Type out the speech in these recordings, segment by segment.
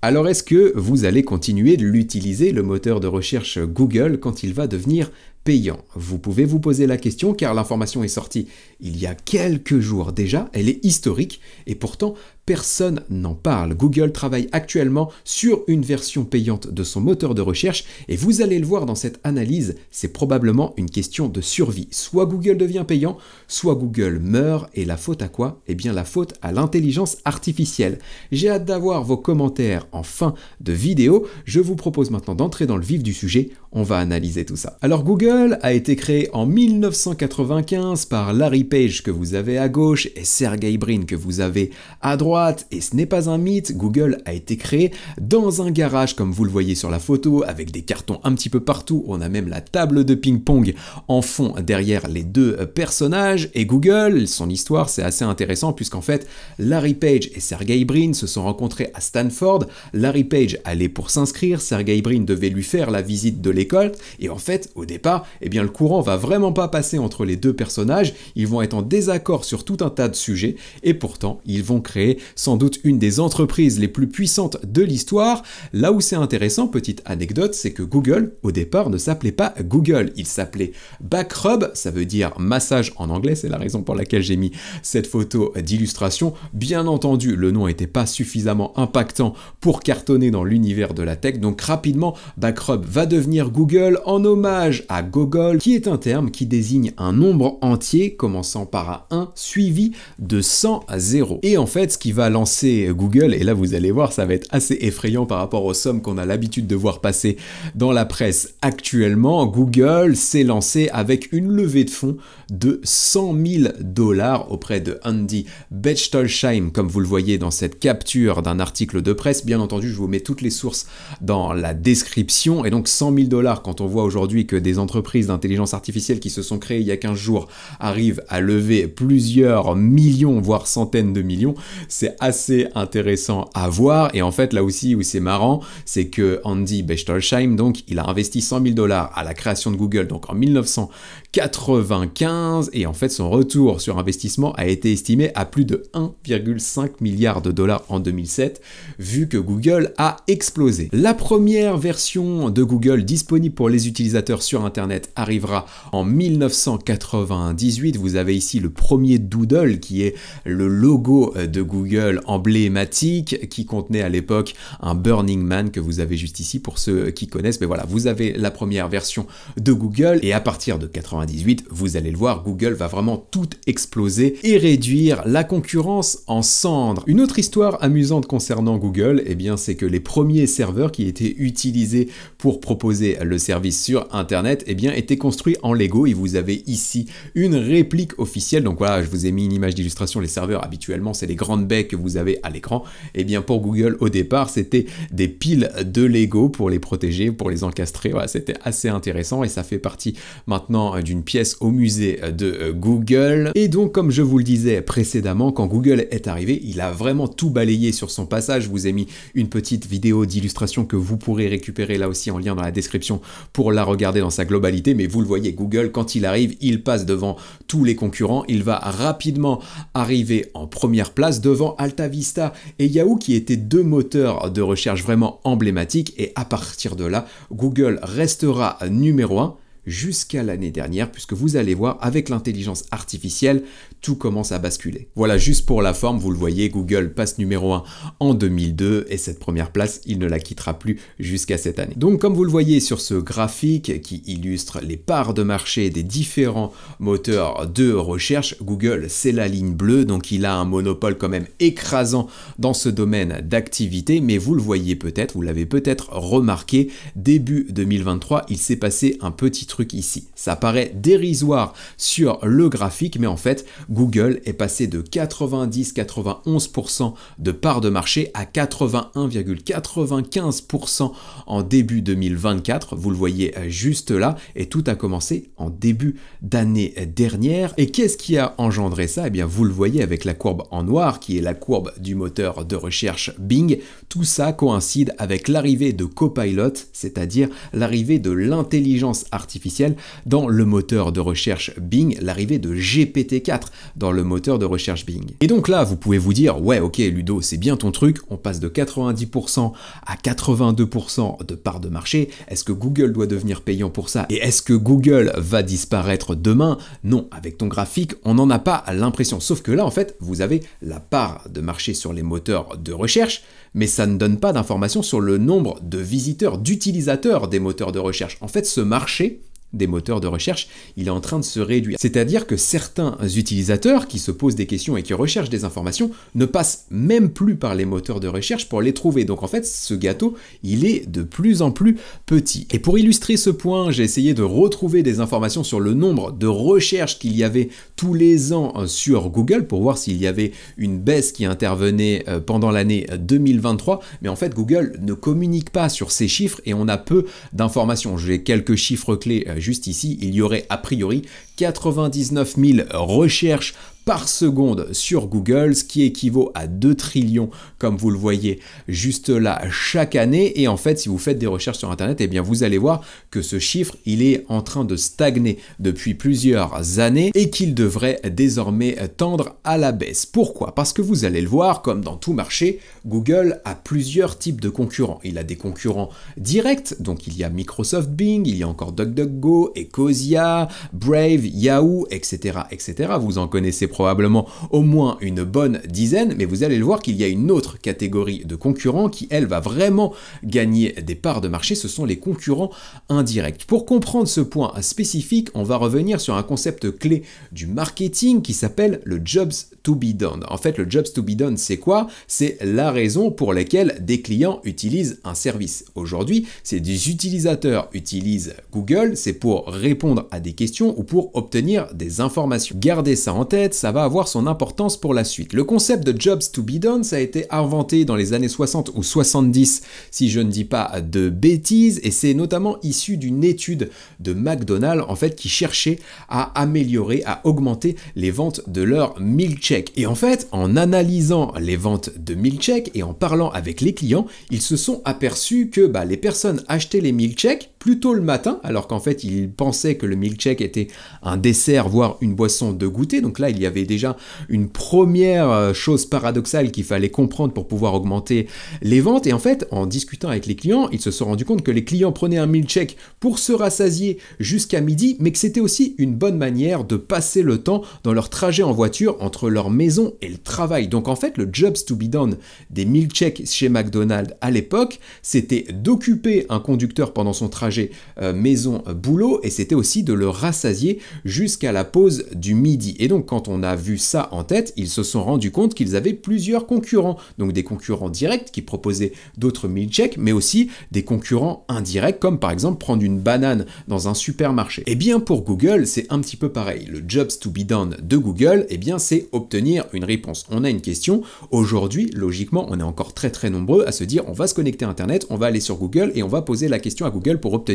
Alors est-ce que vous allez continuer de l'utiliser, le moteur de recherche Google, quand il va devenir payant? Vous pouvez vous poser la question car l'information est sortie il y a quelques jours déjà, elle est historique et pourtant personne n'en parle. Google travaille actuellement sur une version payante de son moteur de recherche et vous allez le voir dans cette analyse, c'est probablement une question de survie. Soit Google devient payant, soit Google meurt et la faute à quoi? Eh bien la faute à l'intelligence artificielle. J'ai hâte d'avoir vos commentaires en fin de vidéo. Je vous propose maintenant d'entrer dans le vif du sujet. On va analyser tout ça. Alors Google a été créé en 1995 par Larry Page que vous avez à gauche et Sergey Brin que vous avez à droite. Et ce n'est pas un mythe, Google a été créé dans un garage comme vous le voyez sur la photo avec des cartons un petit peu partout. On a même la table de ping-pong en fond derrière les deux personnages. Et Google, son histoire c'est assez intéressant puisqu'en fait Larry Page et Sergey Brin se sont rencontrés à Stanford. Larry Page allait pour s'inscrire, Sergey Brin devait lui faire la visite de l'école. Et en fait, au départ, eh bien, le courant va vraiment pas passer entre les deux personnages, ils vont être en désaccord sur tout un tas de sujets, et pourtant, ils vont créer sans doute une des entreprises les plus puissantes de l'histoire. Là où c'est intéressant, petite anecdote, c'est que Google, au départ, ne s'appelait pas Google, il s'appelait Backrub, ça veut dire massage en anglais, c'est la raison pour laquelle j'ai mis cette photo d'illustration. Bien entendu, le nom n'était pas suffisamment impactant pour cartonner dans l'univers de la tech, donc rapidement, Backrub va devenir Google en hommage à Gogol, qui est un terme qui désigne un nombre entier commençant par un 1 suivi de 100 à 0. Et en fait, ce qui va lancer Google, et là vous allez voir, ça va être assez effrayant par rapport aux sommes qu'on a l'habitude de voir passer dans la presse actuellement, Google s'est lancé avec une levée de fonds de 100 000 $ auprès de Andy Bechtolsheim, comme vous le voyez dans cette capture d'un article de presse. Bien entendu, je vous mets toutes les sources dans la description, et donc 100 000 $ quand on voit aujourd'hui que des entreprises d'intelligence artificielle qui se sont créées il y a 15 jours arrivent à lever plusieurs millions, voire centaines de millions, c'est assez intéressant à voir. Et en fait, là aussi où c'est marrant, c'est que Andy Bechtolsheim, donc, il a investi 100 000 $ à la création de Google, donc en 1995, et en fait, son retour sur investissement a été estimé à plus de 1,5 milliard de $ en 2007, vu que Google a explosé. La première version de Google disponible pour les utilisateurs sur Internet arrivera en 1998. Vous avez ici le premier doodle qui est le logo de Google emblématique qui contenait à l'époque un Burning Man que vous avez juste ici pour ceux qui connaissent. Mais voilà, vous avez la première version de Google et à partir de 98, vous allez le voir, Google va vraiment tout exploser et réduire la concurrence en cendres. Une autre histoire amusante concernant Google, eh bien, c'est que les premiers serveurs qui étaient utilisés pour proposer le service sur Internet, eh bien, étaient construits en Lego et vous avez ici une réplique officielle. Donc voilà, je vous ai mis une image d'illustration. Les serveurs, habituellement, c'est les grandes baies que vous avez à l'écran. Eh bien, pour Google, au départ, c'était des piles de Lego pour les protéger, pour les encastrer. Voilà, c'était assez intéressant et ça fait partie maintenant d'une pièce au musée de Google. Et donc, comme je vous le disais précédemment, quand Google est arrivé, il a vraiment tout balayé sur son passage. Je vous ai mis une petite vidéo d'illustration que vous pourrez récupérer là aussi en lien dans la description pour la regarder dans sa globalité, mais vous le voyez, Google, quand il arrive, il passe devant tous les concurrents, il va rapidement arriver en première place devant AltaVista et Yahoo qui étaient deux moteurs de recherche vraiment emblématiques, et à partir de là, Google restera numéro 1 jusqu'à l'année dernière, puisque vous allez voir, avec l'intelligence artificielle, tout commence à basculer. Voilà, juste pour la forme, vous le voyez, Google passe numéro 1 en 2002, et cette première place, il ne la quittera plus jusqu'à cette année. Donc, comme vous le voyez sur ce graphique qui illustre les parts de marché des différents moteurs de recherche, Google, c'est la ligne bleue, donc il a un monopole quand même écrasant dans ce domaine d'activité, mais vous le voyez peut-être, vous l'avez peut-être remarqué, début 2023, il s'est passé un petit truc ici. Ça paraît dérisoire sur le graphique, mais en fait, Google est passé de 90-91% de part de marché à 81,95% en début 2024. Vous le voyez juste là, et tout a commencé en début d'année dernière. Et qu'est-ce qui a engendré ça? Eh bien, vous le voyez avec la courbe en noir, qui est la courbe du moteur de recherche Bing. Tout ça coïncide avec l'arrivée de Copilot, c'est-à-dire l'arrivée de l'intelligence artificielle artificielle dans le moteur de recherche Bing, l'arrivée de GPT-4 dans le moteur de recherche Bing. Et donc là, vous pouvez vous dire, ouais, ok, Ludo, c'est bien ton truc, on passe de 90% à 82% de part de marché. Est-ce que Google doit devenir payant pour ça? Et est-ce que Google va disparaître demain? Non, avec ton graphique, on n'en a pas l'impression. Sauf que là, en fait, vous avez la part de marché sur les moteurs de recherche, mais ça ne donne pas d'informations sur le nombre de visiteurs, d'utilisateurs des moteurs de recherche. En fait, ce marché des moteurs de recherche, il est en train de se réduire. C'est-à-dire que certains utilisateurs qui se posent des questions et qui recherchent des informations ne passent même plus par les moteurs de recherche pour les trouver. Donc en fait, ce gâteau, il est de plus en plus petit. Et pour illustrer ce point, j'ai essayé de retrouver des informations sur le nombre de recherches qu'il y avait tous les ans sur Google pour voir s'il y avait une baisse qui intervenait pendant l'année 2023. Mais en fait, Google ne communique pas sur ces chiffres et on a peu d'informations. J'ai quelques chiffres clés juste ici. Il y aurait a priori 99 000 recherches par seconde sur Google, ce qui équivaut à 2 trillions, comme vous le voyez juste là, chaque année. Et en fait, si vous faites des recherches sur Internet, eh bien, vous allez voir que ce chiffre, il est en train de stagner depuis plusieurs années et qu'il devrait désormais tendre à la baisse. Pourquoi? Parce que vous allez le voir, comme dans tout marché, Google a plusieurs types de concurrents. Il a des concurrents directs, donc il y a Microsoft Bing, il y a encore DuckDuckGo, Ecosia, Brave, Yahoo, etc., etc. Vous en connaissez probablement au moins une bonne dizaine, mais vous allez le voir qu'il y a une autre catégorie de concurrents qui, elle, va vraiment gagner des parts de marché, ce sont les concurrents indirects. Pour comprendre ce point spécifique, on va revenir sur un concept clé du marketing qui s'appelle le Jobs to be done. En fait, le Jobs to be done, c'est quoi? C'est la raison pour laquelle des clients utilisent un service. Aujourd'hui, c'est des utilisateurs utilisent Google, c'est pour répondre à des questions ou pour obtenir des informations. Gardez ça en tête, ça va avoir son importance pour la suite. Le concept de Jobs to be done, ça a été inventé dans les années 60 ou 70, si je ne dis pas de bêtises, et c'est notamment issu d'une étude de McDonald's, en fait, qui cherchait à améliorer, à augmenter les ventes de leurs milkshakes. Et en fait, en analysant les ventes de milkshakes et en parlant avec les clients, ils se sont aperçus que les personnes achetaient les milkshakes plutôt le matin, alors qu'en fait, ils pensaient que le milkshake était un dessert, voire une boisson de goûter. Donc là, il y avait déjà une première chose paradoxale qu'il fallait comprendre pour pouvoir augmenter les ventes. Et en fait, en discutant avec les clients, ils se sont rendus compte que les clients prenaient un milkshake pour se rassasier jusqu'à midi, mais que c'était aussi une bonne manière de passer le temps dans leur trajet en voiture entre leur maison et le travail. Donc en fait, le Jobs to be done des milkshakes chez McDonald's à l'époque, c'était d'occuper un conducteur pendant son trajet maison-boulot, et c'était aussi de le rassasier jusqu'à la pause du midi. Et donc quand on a vu ça en tête, ils se sont rendus compte qu'ils avaient plusieurs concurrents, donc des concurrents directs qui proposaient d'autres milkshakes, mais aussi des concurrents indirects, comme par exemple prendre une banane dans un supermarché. Et bien pour Google, c'est un petit peu pareil. Le Jobs to be done de Google, eh bien c'est obtenir une réponse. On a une question, aujourd'hui, logiquement, on est encore très nombreux à se dire, on va se connecter à Internet, on va aller sur Google et on va poser la question à Google pour obtenir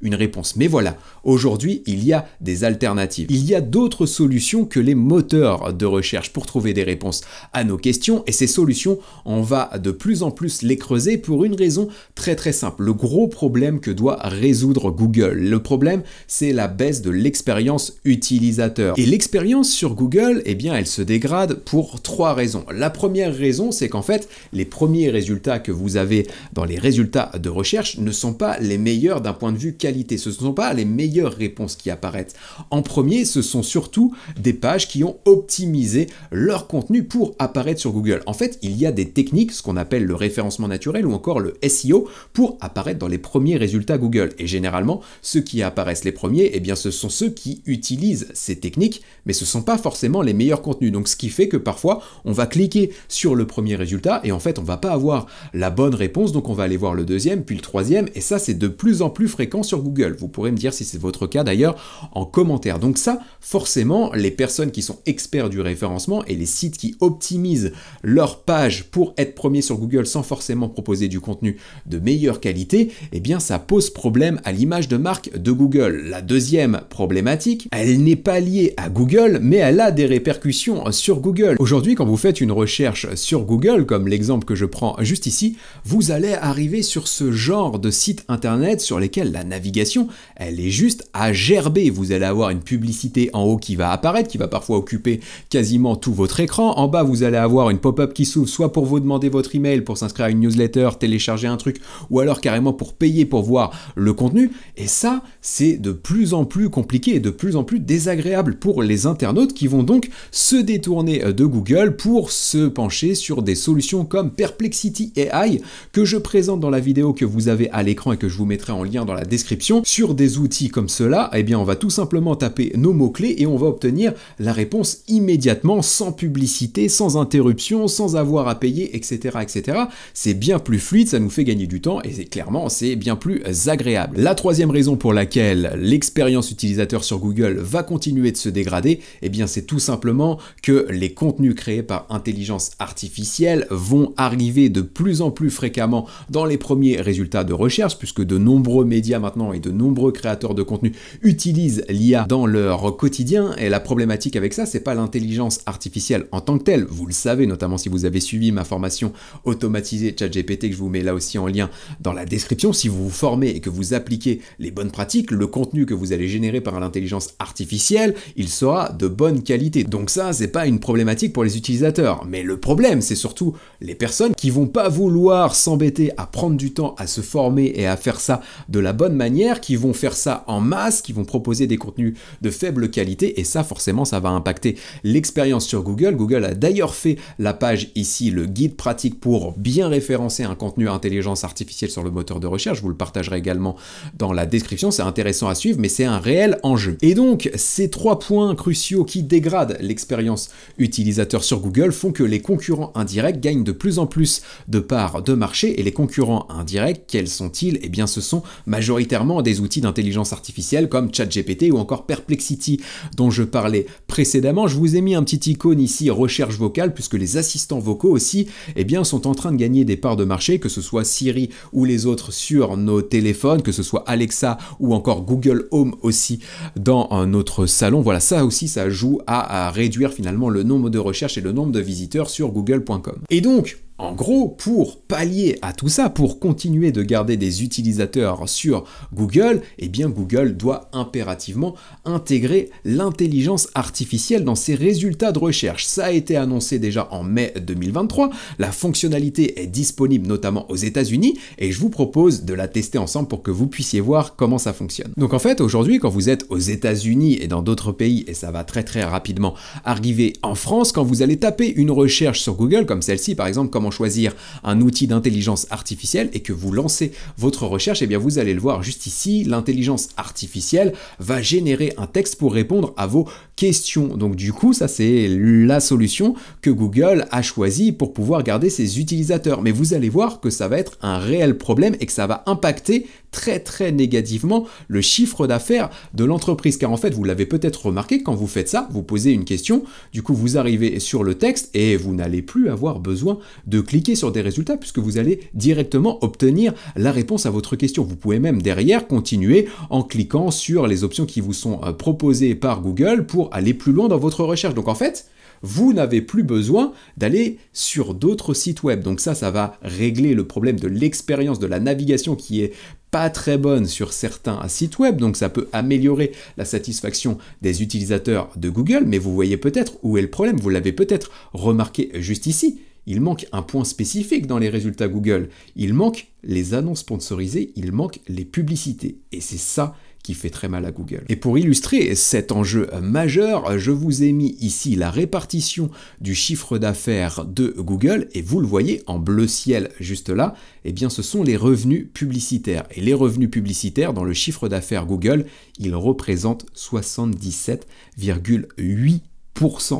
une réponse. Mais voilà, aujourd'hui, il y a des alternatives. Il y a d'autres solutions que les moteurs de recherche pour trouver des réponses à nos questions, et ces solutions, on va de plus en plus les creuser pour une raison très simple. Le gros problème que doit résoudre Google, le problème, c'est la baisse de l'expérience utilisateur. Et l'expérience sur Google, eh bien, elle se dégrade pour 3 raisons. La première raison, c'est qu'en fait, les premiers résultats que vous avez dans les résultats de recherche ne sont pas les meilleurs d'un point de vue qualité. Ce ne sont pas les meilleures réponses qui apparaissent. En premier, ce sont surtout des pages qui ont optimisé leur contenu pour apparaître sur Google. En fait, il y a des techniques, ce qu'on appelle le référencement naturel ou encore le SEO, pour apparaître dans les premiers résultats Google. Et généralement, ceux qui apparaissent les premiers, eh bien, ce sont ceux qui utilisent ces techniques, mais ce ne sont pas forcément les meilleurs contenus. Donc, ce qui fait que parfois, on va cliquer sur le premier résultat et en fait, on ne va pas avoir la bonne réponse, donc on va aller voir le deuxième, puis le troisième, et ça, c'est de plus en plus fréquent sur Google. Vous pourrez me dire si c'est votre cas d'ailleurs en commentaire. Donc ça, forcément, les personnes qui sont experts du référencement et les sites qui optimisent leur page pour être premiers sur Google sans forcément proposer du contenu de meilleure qualité, eh bien ça pose problème à l'image de marque de Google. La deuxième problématique, elle n'est pas liée à Google, mais elle a des répercussions position sur Google. Aujourd'hui, quand vous faites une recherche sur Google, comme l'exemple que je prends juste ici, vous allez arriver sur ce genre de site internet sur lesquels la navigation, elle est juste à gerber. Vous allez avoir une publicité en haut qui va apparaître, qui va parfois occuper quasiment tout votre écran. En bas, vous allez avoir une pop-up qui s'ouvre, soit pour vous demander votre email, pour s'inscrire à une newsletter, télécharger un truc, ou alors carrément pour payer pour voir le contenu. Et ça, c'est de plus en plus compliqué et de plus en plus désagréable pour les internautes qui vont donc se détourner de Google pour se pencher sur des solutions comme Perplexity AI que je présente dans la vidéo que vous avez à l'écran et que je vous mettrai en lien dans la description. Sur des outils comme cela, eh bien on va tout simplement taper nos mots-clés et on va obtenir la réponse immédiatement, sans publicité, sans interruption, sans avoir à payer, etc. etc. C'est bien plus fluide, ça nous fait gagner du temps et clairement c'est bien plus agréable. La troisième raison pour laquelle l'expérience utilisateur sur Google va continuer de se dégrader, eh bien c'est tout simplement que les contenus créés par intelligence artificielle vont arriver de plus en plus fréquemment dans les premiers résultats de recherche, puisque de nombreux médias maintenant et de nombreux créateurs de contenu utilisent l'IA dans leur quotidien. Et la problématique avec ça, c'est pas l'intelligence artificielle en tant que telle. Vous le savez, notamment si vous avez suivi ma formation automatisée ChatGPT, que je vous mets là aussi en lien dans la description. Si vous vous formez et que vous appliquez les bonnes pratiques, le contenu que vous allez générer par l'intelligence artificielle, il sera de bonne qualité. Donc ça, c'est pas une problématique pour les utilisateurs. Mais le problème, c'est surtout les personnes qui vont pas vouloir s'embêter à prendre du temps à se former et à faire ça de la bonne manière, qui vont faire ça en masse, qui vont proposer des contenus de faible qualité, et ça, forcément, ça va impacter l'expérience sur Google. Google a d'ailleurs fait la page ici, le guide pratique pour bien référencer un contenu intelligence artificielle sur le moteur de recherche. Je vous le partagerai également dans la description. C'est intéressant à suivre, mais c'est un réel enjeu. Et donc, ces 3 points cruciaux qui dégradent l'expérience utilisateur sur Google font que les concurrents indirects gagnent de plus en plus de parts de marché. Et les concurrents indirects, quels sont-ils? Eh bien, ce sont majoritairement des outils d'intelligence artificielle comme ChatGPT ou encore Perplexity dont je parlais précédemment. Je vous ai mis un petit icône ici, recherche vocale, puisque les assistants vocaux aussi, eh bien, sont en train de gagner des parts de marché, que ce soit Siri ou les autres sur nos téléphones, que ce soit Alexa ou encore Google Home aussi dans notre salon. Voilà, ça aussi, ça joue à réduire finalement le nombre de recherches et le nombre de visiteurs sur google.com. Et donc, en gros, pour pallier à tout ça, pour continuer de garder des utilisateurs sur Google, eh bien Google doit impérativement intégrer l'intelligence artificielle dans ses résultats de recherche. Ça a été annoncé déjà en mai 2023, la fonctionnalité est disponible notamment aux États-Unis et je vous propose de la tester ensemble pour que vous puissiez voir comment ça fonctionne. Donc en fait, aujourd'hui, quand vous êtes aux États-Unis et dans d'autres pays, et ça va très très rapidement arriver en France, quand vous allez taper une recherche sur Google, comme celle-ci par exemple, comment choisir un outil d'intelligence artificielle, et que vous lancez votre recherche, et bien vous allez le voir juste ici, l'intelligence artificielle va générer un texte pour répondre à vos questions. Donc du coup, ça c'est la solution que Google a choisie pour pouvoir garder ses utilisateurs. Mais vous allez voir que ça va être un réel problème et que ça va impacter très très négativement le chiffre d'affaires de l'entreprise, car en fait vous l'avez peut-être remarqué, quand vous faites ça, vous posez une question, du coup vous arrivez sur le texte et vous n'allez plus avoir besoin de cliquer sur des résultats puisque vous allez directement obtenir la réponse à votre question. Vous pouvez même derrière continuer en cliquant sur les options qui vous sont proposées par Google pour aller plus loin dans votre recherche. Donc en fait, vous n'avez plus besoin d'aller sur d'autres sites web. Donc ça va régler le problème de l'expérience de la navigation qui est pas très bonne sur certains sites web, donc ça peut améliorer la satisfaction des utilisateurs de Google, mais vous voyez peut-être où est le problème, vous l'avez peut-être remarqué juste ici. Il manque un point spécifique dans les résultats Google. Il manque les annonces sponsorisées, il manque les publicités. Et c'est ça qui fait très mal à Google. Et pour illustrer cet enjeu majeur, je vous ai mis ici la répartition du chiffre d'affaires de Google, et vous le voyez en bleu ciel juste là, eh bien ce sont les revenus publicitaires. Et les revenus publicitaires dans le chiffre d'affaires Google, ils représentent 77,8%.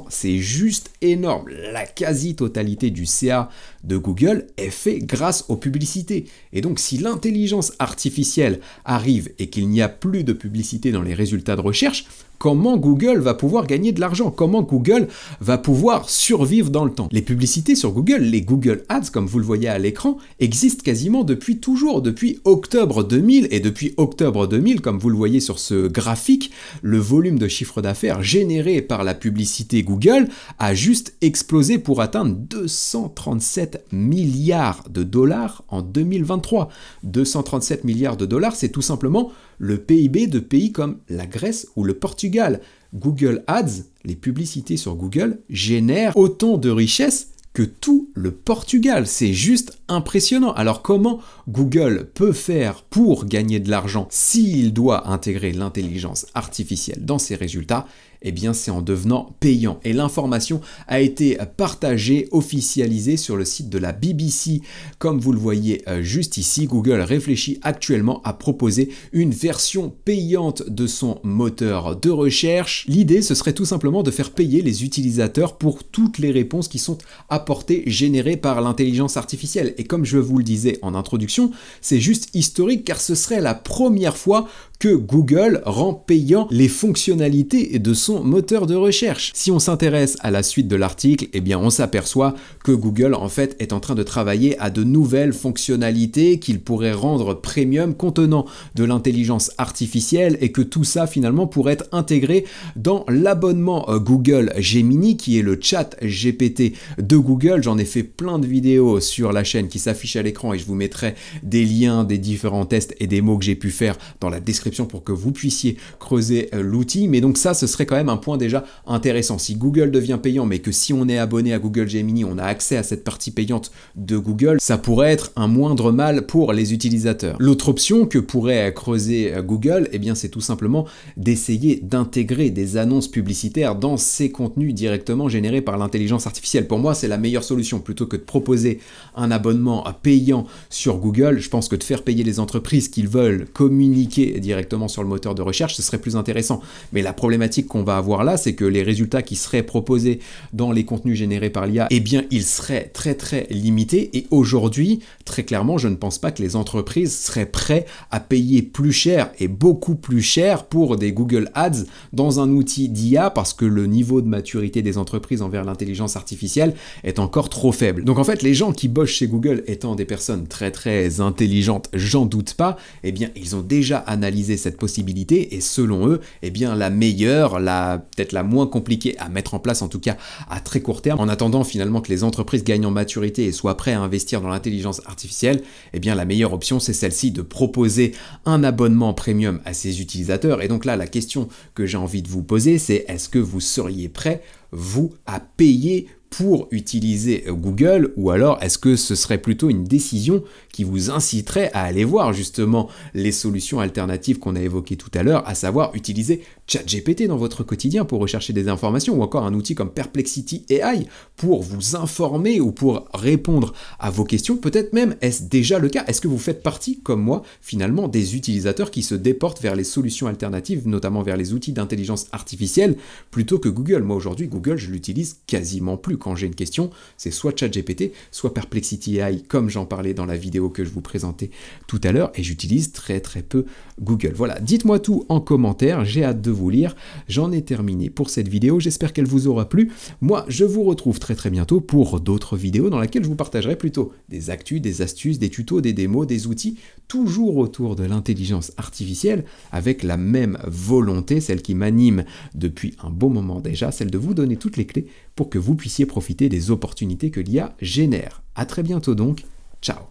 C'est juste énorme. La quasi-totalité du CA de Google est fait grâce aux publicités. Et donc, si l'intelligence artificielle arrive et qu'il n'y a plus de publicité dans les résultats de recherche, comment Google va pouvoir gagner de l'argent, comment Google va pouvoir survivre dans le temps. Les publicités sur Google, les Google Ads, comme vous le voyez à l'écran, existent quasiment depuis toujours, depuis octobre 2000, et depuis octobre 2000, comme vous le voyez sur ce graphique, le volume de chiffre d'affaires généré par la publicité Google a juste explosé pour atteindre 237 milliards de dollars en 2023. 237 milliards de dollars, c'est tout simplement le PIB de pays comme la Grèce ou le Portugal. Google Ads, les publicités sur Google, génèrent autant de richesses que tout le Portugal. C'est juste impressionnant. Alors comment Google peut faire pour gagner de l'argent s'il doit intégrer l'intelligence artificielle dans ses résultats? Eh bien, c'est en devenant payant. Et l'information a été partagée, officialisée sur le site de la BBC. Comme vous le voyez juste ici, Google réfléchit actuellement à proposer une version payante de son moteur de recherche. L'idée, ce serait tout simplement de faire payer les utilisateurs pour toutes les réponses qui sont apportées, générées par l'intelligence artificielle. Et comme je vous le disais en introduction, c'est juste historique car ce serait la première fois que Google rend payant les fonctionnalités de son moteur de recherche. Si on s'intéresse à la suite de l'article, eh bien on s'aperçoit que Google en fait est en train de travailler à de nouvelles fonctionnalités qu'il pourrait rendre premium contenant de l'intelligence artificielle et que tout ça finalement pourrait être intégré dans l'abonnement Google Gemini qui est le chat GPT de Google. J'en ai fait plein de vidéos sur la chaîne qui s'affichent à l'écran et je vous mettrai des liens des différents tests et des mots que j'ai pu faire dans la description pour que vous puissiez creuser l'outil. Mais donc ça, ce serait quand même un point déjà intéressant. Si Google devient payant, mais que si on est abonné à Google Gemini, on a accès à cette partie payante de Google, ça pourrait être un moindre mal pour les utilisateurs. L'autre option que pourrait creuser Google, eh bien c'est tout simplement d'essayer d'intégrer des annonces publicitaires dans ces contenus directement générés par l'intelligence artificielle. Pour moi, c'est la meilleure solution. Plutôt que de proposer un abonnement payant sur Google, je pense que de faire payer les entreprises qui veulent communiquer directement sur le moteur de recherche, ce serait plus intéressant. Mais la problématique qu'on va avoir là, c'est que les résultats qui seraient proposés dans les contenus générés par l'IA, eh bien, ils seraient très limités. Et aujourd'hui, très clairement, je ne pense pas que les entreprises seraient prêtes à payer plus cher et beaucoup plus cher pour des Google Ads dans un outil d'IA parce que le niveau de maturité des entreprises envers l'intelligence artificielle est encore trop faible. Donc en fait, les gens qui bossent chez Google étant des personnes très intelligentes, j'en doute pas, eh bien, ils ont déjà analysé cette possibilité et selon eux, eh bien la meilleure, peut-être la moins compliquée à mettre en place en tout cas à très court terme, en attendant finalement que les entreprises gagnent en maturité et soient prêts à investir dans l'intelligence artificielle, eh bien la meilleure option c'est celle-ci de proposer un abonnement premium à ses utilisateurs. Et donc là la question que j'ai envie de vous poser c'est est-ce que vous seriez prêt vous à payer pour utiliser Google ou alors est-ce que ce serait plutôt une décision qui vous inciterait à aller voir justement les solutions alternatives qu'on a évoquées tout à l'heure, à savoir utiliser ChatGPT dans votre quotidien pour rechercher des informations ou encore un outil comme Perplexity AI pour vous informer ou pour répondre à vos questions. Peut-être même est-ce déjà le cas? Est-ce que vous faites partie, comme moi, finalement des utilisateurs qui se déportent vers les solutions alternatives, notamment vers les outils d'intelligence artificielle plutôt que Google? Moi aujourd'hui, Google, je l'utilise quasiment plus. Quand j'ai une question, c'est soit ChatGPT, soit Perplexity AI, comme j'en parlais dans la vidéo que je vous présentais tout à l'heure, et j'utilise très peu Google. Voilà, dites-moi tout en commentaire, j'ai hâte de vous lire. J'en ai terminé pour cette vidéo, j'espère qu'elle vous aura plu. Moi, je vous retrouve très bientôt pour d'autres vidéos dans lesquelles je vous partagerai plutôt des actus, des astuces, des tutos, des démos, des outils, toujours autour de l'intelligence artificielle, avec la même volonté, celle qui m'anime depuis un bon moment déjà, celle de vous donner toutes les clés pour que vous puissiez profiter des opportunités que l'IA génère. À très bientôt donc, ciao.